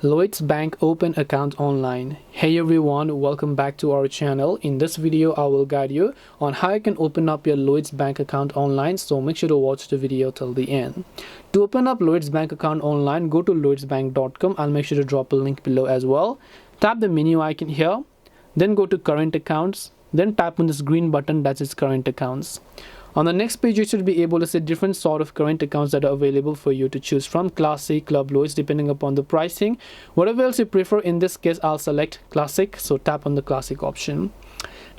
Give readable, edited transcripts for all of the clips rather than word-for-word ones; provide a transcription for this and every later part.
Lloyds Bank Open Account Online. Hey everyone, welcome back to our channel. In this video, I will guide you on how you can open up your Lloyds Bank account online, so make sure to watch the video till the end. To open up Lloyds Bank account online, go to lloydsbank.com. I'll make sure to drop a link below as well. Tap the menu icon here, then go to current accounts, then tap on this green button that is current accounts. On the next page, you should be able to see different sort of current accounts that are available for you to choose from: Classic, Club, Lloyds, depending upon the pricing. Whatever else you prefer, in this case, I'll select Classic, so tap on the Classic option.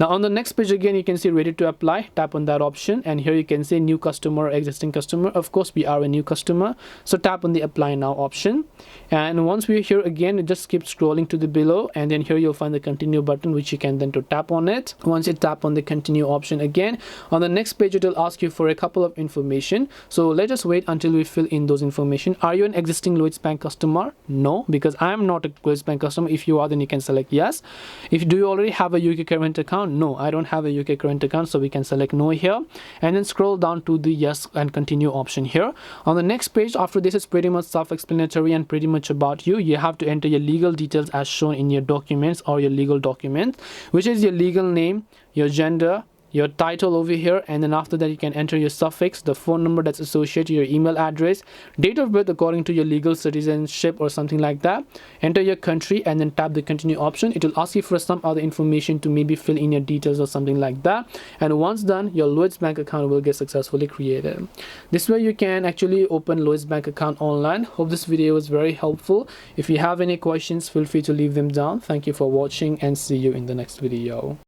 Now on the next page again, you can see ready to apply. Tap on that option, and here you can see new customer, existing customer. Of course, we are a new customer, so tap on the apply now option. And once we're here again, just keep scrolling to the below, and then here you'll find the continue button, which you can then to tap on it. Once you tap on the continue option again, on the next page it will ask you for a couple of information, so let us wait until we fill in those information. Are you an existing Lloyds Bank customer? No, because I am not a Lloyds Bank customer. If you are, then you can select yes. If do you already have a UK current account? No, I don't have a UK current account, so we can select no here, and then scroll down to the yes and continue option here. On the next page, after this, is pretty much self-explanatory and pretty much about you. You have to enter your legal details as shown in your documents or your legal document, which is your legal name, your gender, your title over here, and then after that you can enter your suffix, the phone number that's associated, your email address, date of birth according to your legal citizenship or something like that. Enter your country and then tap the continue option. It will ask you for some other information to maybe fill in your details or something like that, and once done, your Lloyds Bank account will get successfully created. This way you can actually open Lloyds Bank account online. Hope this video was very helpful. If you have any questions, feel free to leave them down. Thank you for watching and see you in the next video.